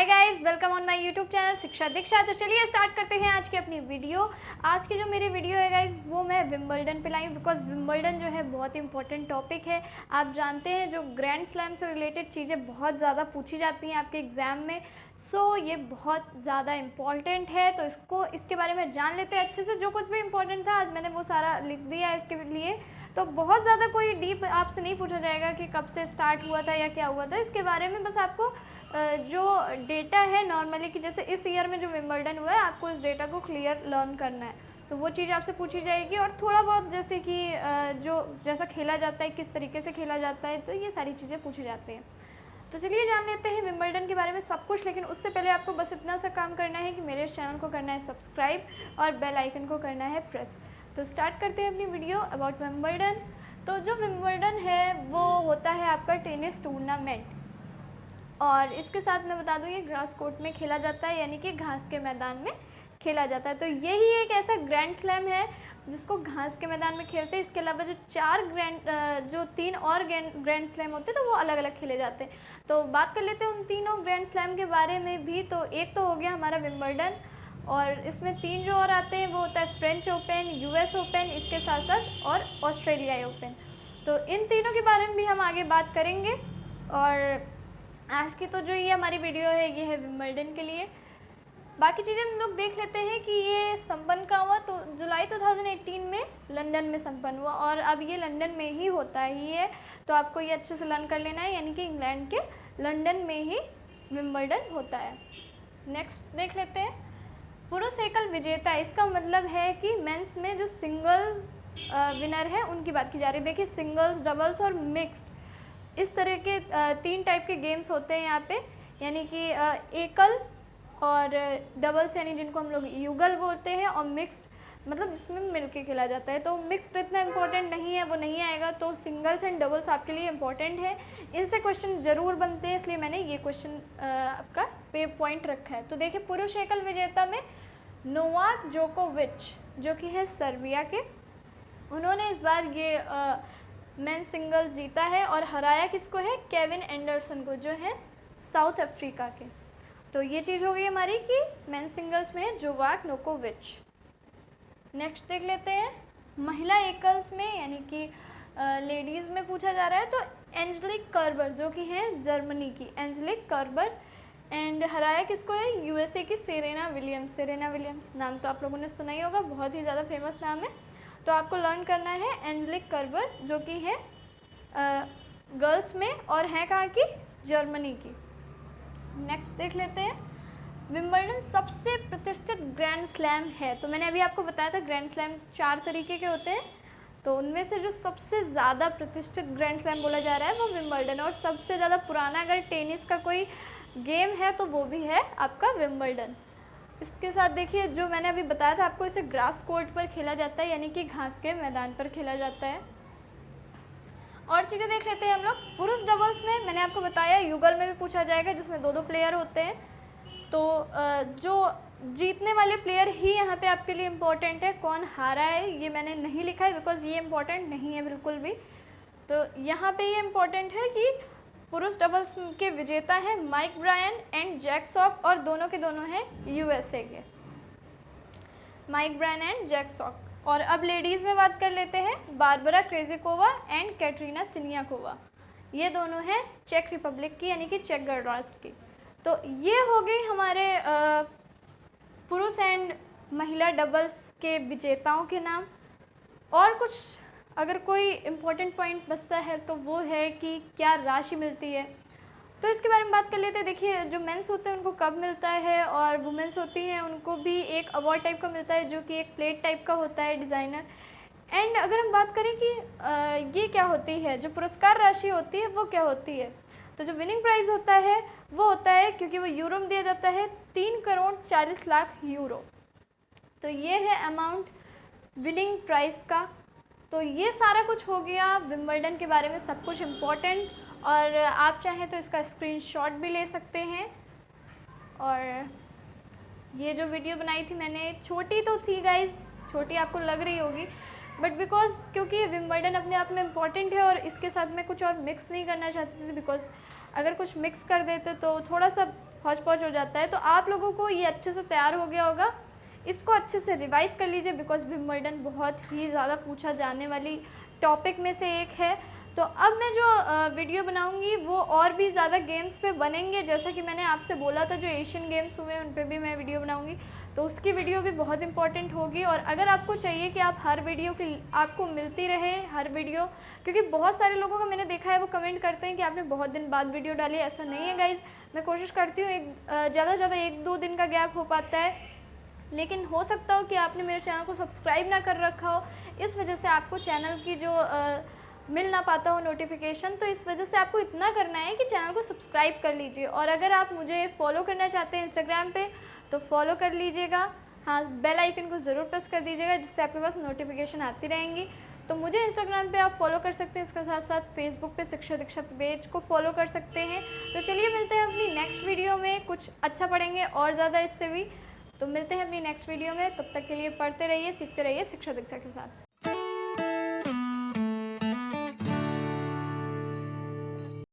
Hi guys, welcome on my YouTube channel शिक्षा दीक्षा। तो चलिए स्टार्ट करते हैं आज की अपनी वीडियो। आज की जो मेरी वीडियो है गाइस, वो मैं विंबलडन पे लाई हूँ, बिकॉज विंबलडन जो है बहुत इंपॉर्टेंट टॉपिक है। आप जानते हैं जो ग्रैंड स्लैम से रिलेटेड चीज़ें बहुत ज़्यादा पूछी जाती हैं आपके एग्ज़ाम में। सो ये बहुत ज़्यादा इम्पॉर्टेंट है, तो इसके बारे में जान लेते हैं अच्छे से। जो कुछ भी इम्पोर्टेंट था आज मैंने वो सारा लिख दिया है इसके लिए। तो बहुत ज़्यादा कोई डीप आपसे नहीं पूछा जाएगा कि कब से स्टार्ट हुआ था या क्या हुआ था। इसके बारे में बस आपको जो डेटा है नॉर्मली कि जैसे इस ईयर में जो विंबलडन हुआ है, आपको इस डेटा को क्लियर लर्न करना है। तो वो चीज़ आपसे पूछी जाएगी, और थोड़ा बहुत जैसे कि जो जैसा खेला जाता है, किस तरीके से खेला जाता है, तो ये सारी चीज़ें पूछी जाती हैं। तो चलिए जान लेते हैं विंबलडन के बारे में सब कुछ। लेकिन उससे पहले आपको बस इतना सा काम करना है कि मेरे चैनल को करना है सब्सक्राइब और बेल आइकन को करना है प्रेस। तो स्टार्ट करते हैं अपनी वीडियो अबाउट विंबलडन। तो जो विंबलडन है वो होता है आपका टेनिस टूर्नामेंट, और इसके साथ मैं बता दूँ ये ग्रास कोर्ट में खेला जाता है, यानी कि घास के मैदान में खेला जाता है। तो यही एक ऐसा ग्रैंड स्लैम है जिसको घास के मैदान में खेलते हैं। इसके अलावा जो तीन और ग्रैंड स्लैम होते हैं तो वो अलग अलग खेले जाते हैं। तो बात कर लेते हैं उन तीनों ग्रैंड स्लैम के बारे में भी। तो एक तो हो गया हमारा विंबलडन, और इसमें तीन जो और आते हैं वो होता है फ्रेंच ओपन, यूएस ओपन, इसके साथ साथ और ऑस्ट्रेलिया ओपन। तो इन तीनों के बारे में भी हम आगे बात करेंगे। और आज की तो जो ये हमारी वीडियो है ये है विंबलडन के लिए। बाकी चीज़ें हम लोग देख लेते हैं कि ये संपन्न कहाँ हुआ। तो जुलाई 2018 में लंदन में संपन्न हुआ, और अब ये लंदन में ही होता ही है। तो आपको ये अच्छे से लर्न कर लेना है, यानी कि इंग्लैंड के लंदन में ही विंबलडन होता है। नेक्स्ट देख लेते हैं पुरुष एकल विजेता। इसका मतलब है कि मेंस में जो सिंगल विनर है उनकी बात की जा रही है। देखिए सिंगल्स, डबल्स और मिक्स्ड, इस तरह के तीन टाइप के गेम्स होते हैं यहाँ पे, यानी कि एकल और डबल्स, यानी जिनको हम लोग युगल बोलते हैं, और मिक्स्ड मतलब जिसमें मिलके खेला जाता है। तो मिक्स्ड इतना इम्पोर्टेंट नहीं है, वो नहीं आएगा। तो सिंगल्स एंड डबल्स आपके लिए इम्पोर्टेंट है, इनसे क्वेश्चन ज़रूर बनते हैं, इसलिए मैंने ये क्वेश्चन आपका पे पॉइंट रखा है। तो देखिए पुरुष एकल विजेता में नोवाक जोकोविच, जो कि है सर्बिया के, उन्होंने इस बार ये मेन सिंगल्स जीता है, और हराया किसको है? केविन एंडरसन को, जो है साउथ अफ्रीका के। तो ये चीज़ हो गई हमारी कि मेन सिंगल्स में है जोवाक नोकोविच। नेक्स्ट देख लेते हैं महिला एकल्स में, यानी कि लेडीज़ में पूछा जा रहा है। तो एंजेलिक कर्बर, जो कि है जर्मनी की एंजेलिक कर्बर, एंड हराया किसको है? यूएसए की सेरेना विलियम्स। सेरेना विलियम्स नाम तो आप लोगों ने सुना ही होगा, बहुत ही ज़्यादा फेमस नाम है। तो आपको लर्न करना है एंजेलिक कर्बर, जो कि है गर्ल्स में, और है कहाँ की? जर्मनी की। नेक्स्ट देख लेते हैं विंबलडन सबसे प्रतिष्ठित ग्रैंड स्लैम है। तो मैंने अभी आपको बताया था ग्रैंड स्लैम 4 तरीके के होते हैं, तो उनमें से जो सबसे ज़्यादा प्रतिष्ठित ग्रैंड स्लैम बोला जा रहा है वो विंबलडन, और सबसे ज़्यादा पुराना अगर टेनिस का कोई गेम है तो वो भी है आपका विंबलडन। इसके साथ देखिए जो मैंने अभी बताया था आपको, इसे ग्रास कोर्ट पर खेला जाता है, यानी कि घास के मैदान पर खेला जाता है। और चीज़ें देख लेते हैं हम लोग। पुरुष डबल्स में मैंने आपको बताया युगल में भी पूछा जाएगा, जिसमें 2-2 प्लेयर होते हैं। तो जो जीतने वाले प्लेयर ही यहाँ पे आपके लिए इम्पोर्टेंट है। कौन हारा है ये मैंने नहीं लिखा है, बिकॉज ये इम्पोर्टेंट नहीं है बिल्कुल भी। तो यहाँ पे ये इम्पोर्टेंट है कि पुरुष डबल्स के विजेता हैं Mike Bryan and Jack Sock, और दोनों के दोनों हैं यूएसए के, Mike Bryan and Jack Sock. और अब लेडीज़ में बात कर लेते हैं Barbora Krejcikova and Katerina Siniakova. ये दोनों हैं चेक रिपब्लिक की, यानी कि चेक गणराज्य की। तो ये हो गई हमारे पुरुष एंड महिला डबल्स के विजेताओं के नाम। और कुछ अगर कोई इम्पोर्टेंट पॉइंट बचता है तो वो है कि क्या राशि मिलती है, तो इसके बारे में बात कर लेते हैं। देखिए जो मेंस होते हैं उनको कब मिलता है, और वुमेंस होती हैं उनको भी एक अवार्ड टाइप का मिलता है, जो कि एक प्लेट टाइप का होता है, डिज़ाइनर। एंड अगर हम बात करें कि ये क्या होती है, जो पुरस्कार राशि होती है वो क्या होती है, तो जो विनिंग प्राइज़ होता है वो होता है, क्योंकि वो यूरो में दिया जाता है, 3,40,00,000 यूरो। तो ये है अमाउंट विनिंग प्राइज़ का। तो ये सारा कुछ हो गया विंबलडन के बारे में, सब कुछ इम्पोर्टेंट। और आप चाहें तो इसका स्क्रीनशॉट भी ले सकते हैं। और ये जो वीडियो बनाई थी मैंने, छोटी तो थी गाइज, छोटी आपको लग रही होगी, बट बिकॉज क्योंकि विंबलडन अपने आप में इम्पॉर्टेंट है, और इसके साथ मैं कुछ और मिक्स नहीं करना चाहती थी, बिकॉज अगर कुछ मिक्स कर देते तो थोड़ा सा हौच पौच हो जाता है। तो आप लोगों को ये अच्छे से तैयार हो गया होगा, इसको अच्छे से रिवाइज़ कर लीजिए बिकॉज़ विंबलडन बहुत ही ज़्यादा पूछा जाने वाली टॉपिक में से एक है। तो अब मैं जो वीडियो बनाऊंगी वो और भी ज़्यादा गेम्स पे बनेंगे, जैसा कि मैंने आपसे बोला था जो एशियन गेम्स हुए उन पे भी मैं वीडियो बनाऊंगी, तो उसकी वीडियो भी बहुत इंपॉर्टेंट होगी। और अगर आपको चाहिए कि आप हर वीडियो की आपको मिलती रहे हर वीडियो, क्योंकि बहुत सारे लोगों का मैंने देखा है वो कमेंट करते हैं कि आपने बहुत दिन बाद वीडियो डाली, ऐसा नहीं है गाइज़। मैं कोशिश करती हूँ ज़्यादा से ज़्यादा 1-2 दिन का गैप हो पाता है, लेकिन हो सकता हो कि आपने मेरे चैनल को सब्सक्राइब ना कर रखा हो, इस वजह से आपको चैनल की जो मिल ना पाता हो नोटिफिकेशन। तो इस वजह से आपको इतना करना है कि चैनल को सब्सक्राइब कर लीजिए। और अगर आप मुझे फॉलो करना चाहते हैं इंस्टाग्राम पे तो फॉलो कर लीजिएगा, हाँ बेल आइकन को ज़रूर प्रेस कर दीजिएगा जिससे आपके पास नोटिफिकेशन आती रहेंगी। तो मुझे इंस्टाग्राम पे आप फॉलो कर सकते हैं, इसके साथ साथ फेसबुक पे शिक्षा दीक्षा पेज को फॉलो कर सकते हैं। तो चलिए मिलते हैं अपनी नेक्स्ट वीडियो में, कुछ अच्छा पढ़ेंगे और ज़्यादा इससे भी। तो मिलते हैं अपनी नेक्स्ट वीडियो में, तब तक के लिए पढ़ते रहिए, सीखते रहिए शिक्षा दीक्षा के साथ।